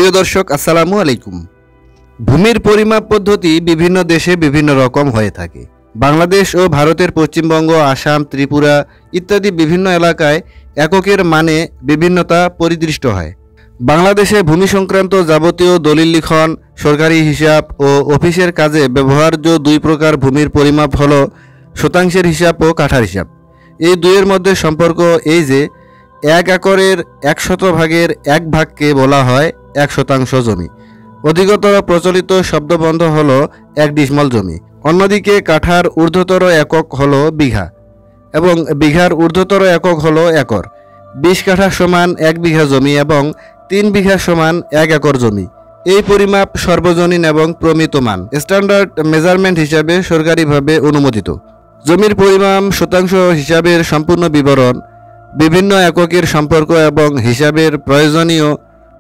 প্রিয় দর্শক, আসসালামু আলাইকুম। ভূমির পরিমাপ পদ্ধতি বিভিন্ন দেশে বিভিন্ন রকম হয়ে থাকে। বাংলাদেশ ও ভারতের পশ্চিমবঙ্গ, আসাম, ত্রিপুরা ইত্যাদি বিভিন্ন এলাকায় এককের মানে বিভিন্নতা পরিদৃষ্ট হয়। বাংলাদেশে ভূমি সংক্রান্ত যাবতীয় দলিল লিখন, সরকারি হিসাব ও অফিসের কাজে ব্যবহার্য দুই প্রকার ভূমির পরিমাপ হল শতাংশের হিসাব ও কাঠার হিসাব। এই দুইয়ের মধ্যে সম্পর্ক এই যে 1 একরের 100 ভাগের 1 ভাগকে বলা হয় 1 শতাংশ জমি। অধিকতর প্রচলিত শব্দবন্ধ হল 1 ডিসিমাল জমি। অন্যদিকে কাঠার ঊর্ধ্বতর একক হল বিঘা এবং বিঘার ঊর্ধ্বতর একক হল একর। 20 কাঠা সমান 1 বিঘা জমি এবং 3 বিঘা সমান 1 একর জমি। এই পরিমাপ সর্বজনীন এবং প্রমিত মান, স্ট্যান্ডার্ড মেজারমেন্ট হিসাবে সরকারিভাবে অনুমোদিত। জমির পরিমাপ শতাংশ হিসাবের সম্পূর্ণ বিবরণ, বিভিন্ন এককের সম্পর্ক এবং হিসাবের প্রয়োজনীয়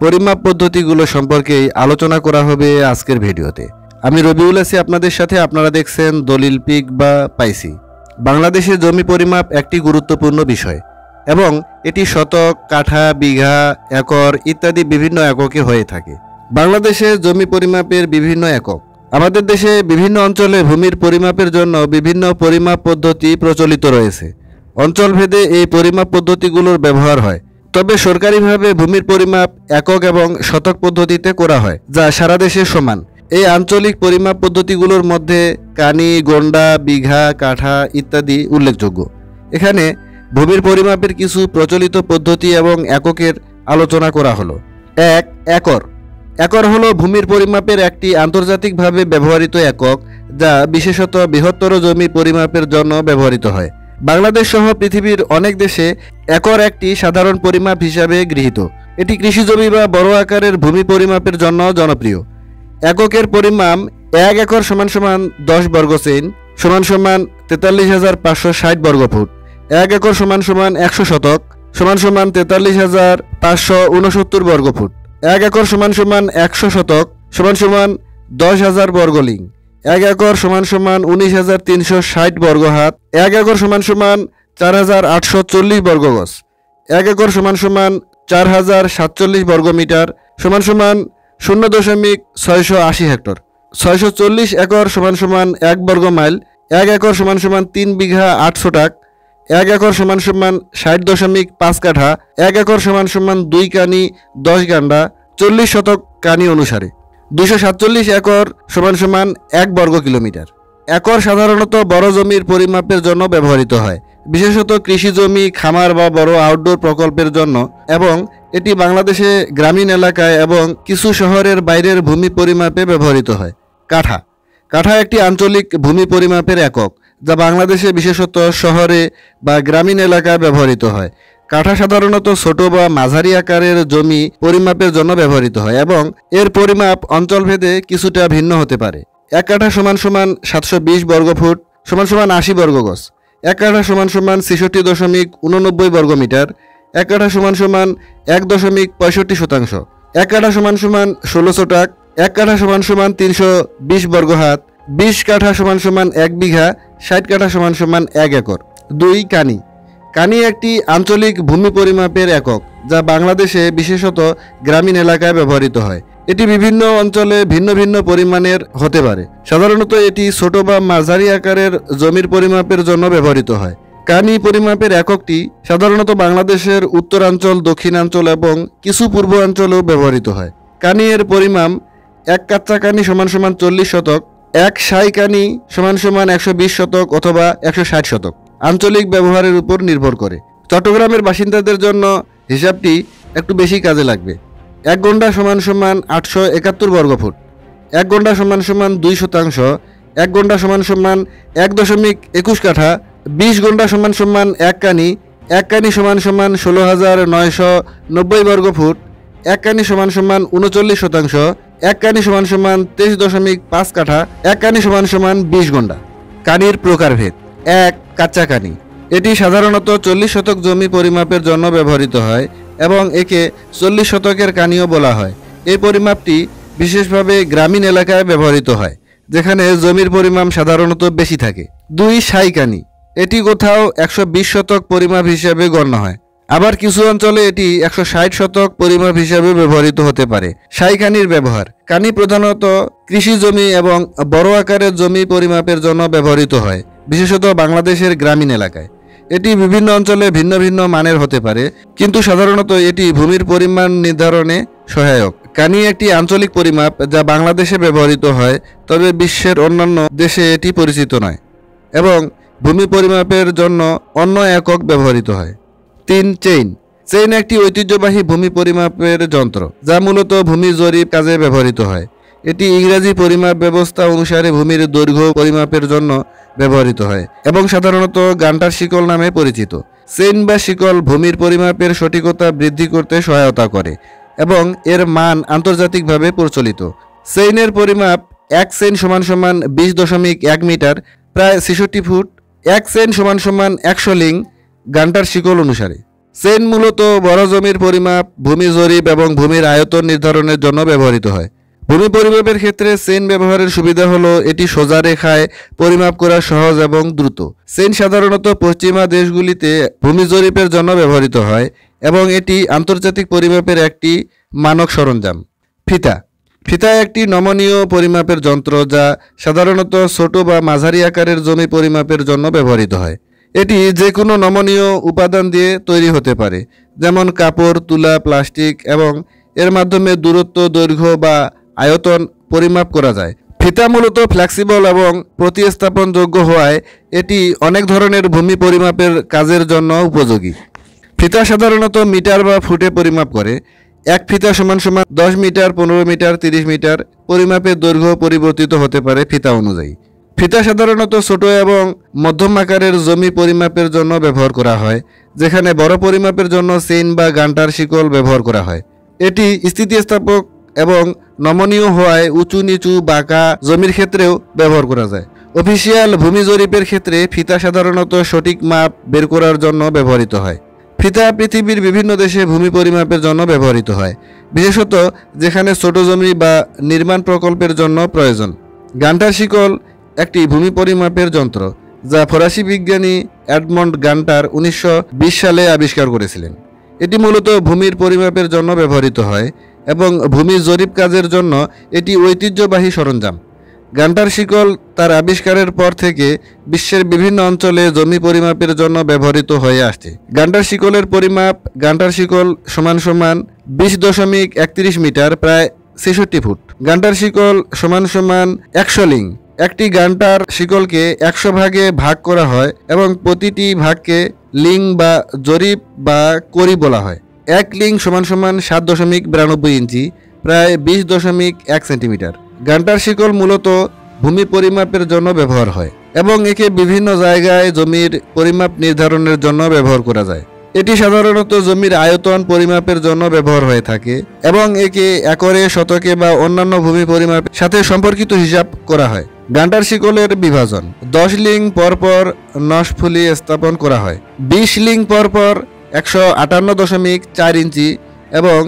পরিমাপ পদ্ধতিগুলো সম্পর্কেই আলোচনা করা হবে আজকের ভিডিওতে। আমি রবিউল আছি আপনাদের সাথে। আপনারা দেখছেন দলিল পিক বা পাইসি। বাংলাদেশে জমি পরিমাপ একটি গুরুত্বপূর্ণ বিষয় এবং এটি শতক, কাঠা, বিঘা, একর ইত্যাদি বিভিন্ন এককে হয়ে থাকে। বাংলাদেশে জমি পরিমাপের বিভিন্ন একক। আমাদের দেশে বিভিন্ন অঞ্চলে ভূমির পরিমাপের জন্য বিভিন্ন পরিমাপ পদ্ধতি প্রচলিত রয়েছে। অঞ্চলভেদে এই পরিমাপ পদ্ধতিগুলোর ব্যবহার হয়, তবে সরকারিভাবে ভূমির পরিমাপ একক এবং শতক পদ্ধতিতে করা হয়, যা সারা দেশে সমান। এই আঞ্চলিক পরিমাপ পদ্ধতিগুলোর মধ্যে কানি, গন্ডা, বিঘা, কাঠা ইত্যাদি উল্লেখযোগ্য। এখানে ভূমির পরিমাপের কিছু প্রচলিত পদ্ধতি এবং এককের আলোচনা করা হলো। 1. একর। একর হলো ভূমির পরিমাপের একটি আন্তর্জাতিকভাবে ব্যবহৃত একক, যা বিশেষত বৃহত্তর জমি পরিমাপের জন্য ব্যবহৃত হয়। বাংলাদেশ সহ পৃথিবীর অনেক দেশে একর একটি সাধারণ পরিমাপ হিসাবে গৃহীত। এটি কৃষিজমি বা বড় আকারের ভূমি পরিমাপের জন্য জনপ্রিয়। এককের পরিমাপ 1 একর সমান সমান 10 বর্গ সেন সমান সমান 43,560 বর্গ ফুট। 1 একর সমান সমান 100 শতক সমান সমান 43,569 বর্গ ফুট। 1 একর সমান সমান 100 শতক সমান সমান 10,000 বর্গ লিং। 1 একর সমান সমান 19,360 বর্গ হাত। 1 একর সমান সমান 4,840 বর্গ গজ। 1 একর সমান সমান 4,047 বর্গ মিটার সমান সমান 0.680 হেক্টর। 640 একর সমান সমান 1 বর্গ মাইল। 1 একর সমান সমান 3 বিঘা 800 টাক। 1 একর সমান সমান 60.5 কাঠা। 1 একর সমান সমান 2 কানি 10 গান্ডা 40 শতক কানি অনুসারে। 247 একর সমান সমান 1 বর্গ কিলোমিটার। একর সাধারণত বড় জমির পরিমাপের জন্য ব্যবহৃত হয়, বিশেষত কৃষি জমি, খামার বা বড় আউটডোর প্রকল্পের জন্য, এবং এটি বাংলাদেশে গ্রামীণ এলাকায় এবং কিছু শহরের বাইরের ভূমি পরিমাপে ব্যবহৃত হয়। কাঠা। কাঠা একটি আঞ্চলিক ভূমি পরিমাপের একক, যা বাংলাদেশে বিশেষত শহরে বা গ্রামীণ এলাকায় ব্যবহৃত হয়। কাঠা সাধারণত ছোট বা মাঝারি আকারের জমি পরিমাপের জন্য ব্যবহৃত হয় এবং এর পরিমাপ অঞ্চলভেদে কিছুটা ভিন্ন হতে পারে। 1 কাঠা সমান সমান 720 বর্গ ফুট সমান সমান 80 বর্গ গজ। 1 কাঠা সমান সমান 66.89 বর্গ মিটার। 1 কাঠা সমান সমান 1.65 শতাংশ। 1 কাঠা সমান সমান 1600 টাক। 1 কাঠা সমান সমান 320 বর্গ হাত। 20 কাঠা সমান সমান 1 বিঘা। 60 কাঠা সমান সমান 1 একর। 2. কানি। কানি একটি আঞ্চলিক ভূমি পরিমাপের একক, যা বাংলাদেশে বিশেষত গ্রামীণ এলাকায় ব্যবহৃত হয়। এটি বিভিন্ন অঞ্চলে ভিন্ন ভিন্ন পরিমাণের হতে পারে। সাধারণত এটি ছোট বা মাঝারি আকারের জমির পরিমাপের জন্য ব্যবহৃত হয়। কানি পরিমাপের এককটি সাধারণত বাংলাদেশের উত্তরাঞ্চল, দক্ষিণাঞ্চল এবং কিছু পূর্বাঞ্চলেও ব্যবহৃত হয়। কানি এর পরিমাপ 1 কাচ্চা কানি সমান সমান 40 শতক। 1 সাই কানি সমান সমান 120 শতক অথবা 160 শতক। আঞ্চলিক ব্যবহারের উপর নির্ভর করে। চট্টগ্রামের বাসিন্দাদের জন্য হিসাবটি একটু বেশি কাজে লাগবে। 1 গন্ডা সমান সমান 871 বর্গ ফুট। 1 গন্ডা সমান সমান 2 শতাংশ। 1 গন্ডা সমান সমান 1.21 কাঠা। 20 গন্ডা সমান সমান 1 কানি। 1 কানি সমান সমান 16,990 বর্গ ফুট। 1 কানি সমান সমান 39 শতাংশ। 1 কানি সমান সমান 23.5 কাঠা। 1 কানি সমান সমান 20 গন্ডা। কানির প্রকারভেদ। 1. কাচ্চা কানি। এটি সাধারণত 40 শতক জমি পরিমাপের জন্য ব্যবহৃত হয় এবং একে 40 শতকের কানিও বলা হয়। এই পরিমাপটি বিশেষভাবে গ্রামীণ এলাকায় ব্যবহৃত হয়, যেখানে জমির পরিমাপ সাধারণত বেশি থাকে। 2. সাই কানি। এটি কোথাও 120 শতক পরিমাপ হিসেবে গণ্য হয়। আবার কিছু অঞ্চলে এটি 160 শতক পরিমাপ হিসাবে ব্যবহৃত হতে পারে। সাইকানির ব্যবহার। কানি প্রধানত কৃষি জমি এবং বড় আকারের জমি পরিমাপের জন্য ব্যবহৃত হয়, বিশেষত বাংলাদেশের গ্রামীণ এলাকায়। এটি বিভিন্ন অঞ্চলে ভিন্ন ভিন্ন মানের হতে পারে, কিন্তু সাধারণত এটি ভূমির পরিমাণ নির্ধারণে সহায়ক। কানি একটি আঞ্চলিক পরিমাপ যা বাংলাদেশে ব্যবহৃত হয়, তবে বিশ্বের অন্যান্য দেশে এটি পরিচিত নয় এবং ভূমি পরিমাপের জন্য অন্য একক ব্যবহৃত হয়। 3. চেইন একটি ঐতিহ্যবাহী ভূমি পরিমাপের যন্ত্র যা মূলত ভূমি জরিপ কাজে ব্যবহৃত হয়। এটি ইংরেজি পরিমাপ ব্যবস্থা অনুসারে ভূমির দৈর্ঘ্য পরিমাপের জন্য ব্যবহৃত হয় এবং সাধারণত গান্টার শিকল নামে পরিচিত। চেইন বা শিকল ভূমির পরিমাপের সঠিকতা বৃদ্ধি করতে সহায়তা করে এবং এর মান আন্তর্জাতিকভাবে প্রচলিত। চেইনের পরিমাপ 1 চেইন = 20.1 মিটার, প্রায় 66 ফুট। 1 চেইন = 100 লিং গান্টার শিকল অনুসারে। চেইন মূলত বড় জমির পরিমাপ, ভূমি জরিপ এবং ভূমির আয়তন নির্ধারণের জন্য ব্যবহৃত হয়। ভূমি পরিমাপের ক্ষেত্রে চেইন ব্যবহারের সুবিধা হলো এটি সোজা রেখায় পরিমাপ করা সহজ এবং দ্রুত। চেইন সাধারণত পশ্চিমা দেশগুলিতে ভূমি জরিপের জন্য ব্যবহৃত হয় এবং এটি আন্তর্জাতিক পরিমাপের একটি মানক সরঞ্জাম। ফিতা একটি নমনীয় পরিমাপের যন্ত্র যা সাধারণত ছোট বা মাঝারি আকারের জমি পরিমাপের জন্য ব্যবহৃত হয়। এটি যে কোনো নমনীয় উপাদান দিয়ে তৈরি হতে পারে, যেমন কাপড়, তুলা, প্লাস্টিক, এবং এর মাধ্যমে দূরত্ব, দৈর্ঘ্য বা আয়তন পরিমাপ করা যায়। ফিতা মূলত ফ্লেক্সিবল এবং প্রতিস্থাপনযোগ্য হওয়ায় এটি অনেক ধরনের ভূমি পরিমাপের কাজের জন্য উপযোগী। ফিতা সাধারণত মিটার বা ফুটে পরিমাপ করে। এক ফিতা = 10 মিটার, 15 মিটার, 30 মিটার। পরিমাপের দৈর্ঘ্য পরিবর্তিত হতে পারে ফিতা অনুযায়ী। ফিতা সাধারণত ছোট এবং মধ্যম আকারের জমি পরিমাপের জন্য ব্যবহার করা হয়, যেখানে বড় পরিমাপের জন্য চেইন বা গান্টার শিকল ব্যবহার করা হয়। এটি স্থিতিস্থাপক এবং নমনীয় হওয়ায় উঁচু নিচু বাঁকা জমির ক্ষেত্রেও ব্যবহার করা যায়। অফিসিয়াল ভূমি জরিপের ক্ষেত্রে ফিতা সাধারণত সঠিক মাপ বের করার জন্য ব্যবহৃত হয়। ফিতা পৃথিবীর বিভিন্ন দেশে ভূমি পরিমাপের জন্য ব্যবহৃত হয়, বিশেষত যেখানে ছোট জমি বা নির্মাণ প্রকল্পের জন্য প্রয়োজন। গান্টার শিকল একটি ভূমি পরিমাপের যন্ত্র যা ফরাসি বিজ্ঞানী এডমন্ড গান্টার 1920 সালে আবিষ্কার করেছিলেন। এটি মূলত ভূমির পরিমাপের জন্য ব্যবহৃত হয় এবং ভূমি জরিপ কাজের জন্য এটি ঐতিহ্যবাহী সরঞ্জাম। গান্টার শিকল তার আবিষ্কারের পর থেকে বিশ্বের বিভিন্ন অঞ্চলে জমি পরিমাপের জন্য ব্যবহৃত হয়ে আসছে। গান্টার শিকলের পরিমাপ। গান্টার শিকল = 20.31 মিটার, প্রায় 66 ফুট। গান্টার শিকল = 100 লিং। একটি গান্টার শিকলকে 100 ভাগে ভাগ করা হয় এবং প্রতিটি ভাগকে লিং বা জরিপ বা কড়ি বলা হয়। 1 লিং = 7.92 ইঞ্চি, প্রায় 20.1 সেন্টিমিটার। গান্টার শিকল মূলত ভূমি পরিমাপের জন্য ব্যবহার হয় এবং একে বিভিন্ন জায়গায় জমির পরিমাপ নির্ধারণের জন্য ব্যবহার করা যায়। এটি সাধারণত জমির আয়তন পরিমাপের জন্য ব্যবহার হয়ে থাকে এবং একে একরে, শতকে বা অন্যান্য ভূমি পরিমাপের সাথে সম্পর্কিত হিসাব করা হয়। গান্টার শিকলের বিভাজন। 10 লিং পরপর নসফুলি স্থাপন করা হয়। 20 লিং পরপর 158.4 ইঞ্চি এবং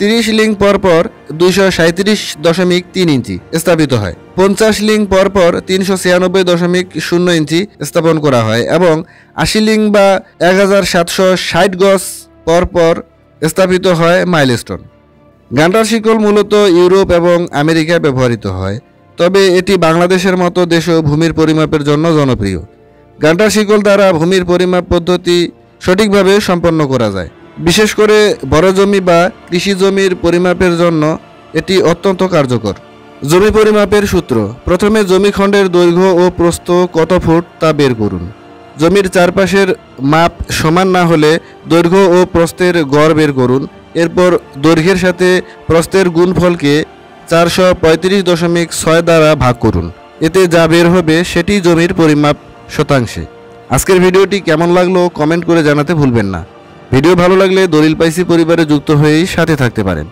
30 লিং পরপর 237.3 ইঞ্চি স্থাপিত হয়। 50 লিং পরপর 396.0 ইঞ্চি স্থাপন করা হয় এবং 80 লিং বা 1760 গজ পরপর স্থাপিত হয় মাইলস্টোন। গান্টার শিকল মূলত ইউরোপ এবং আমেরিকায় ব্যবহৃত হয়, তবে এটি বাংলাদেশের মতো দেশেও ভূমির পরিমাপের জন্য জনপ্রিয়। গান্টার শিকল দ্বারা ভূমির পরিমাপ পদ্ধতি সঠিকভাবে সম্পন্ন করা যায়, বিশেষ করে বড় জমি বা কৃষি জমির পরিমাপের জন্য এটি অত্যন্ত কার্যকর। জমি পরিমাপের সূত্র। প্রথমে জমিখণ্ডের দৈর্ঘ্য ও প্রস্থ কত ফুট তা বের করুন। জমির চারপাশের মাপ সমান না হলে দৈর্ঘ্য ও প্রস্থের গড় বের করুন। এরপর দৈর্ঘ্যের সাথে প্রস্থের গুণফলকে 435.6 দ্বারা ভাগ করুন। এতে যা বের হবে সেটি জমির পরিমাপ শতাংশে। আজকের ভিডিওটি কেমন লাগলো কমেন্ট করে জানাতে ভুলবেন না। ভিডিও ভালো লাগলে দলিল পাইসি পরিবারে যুক্ত হয়েই সাথে থাকতে পারেন।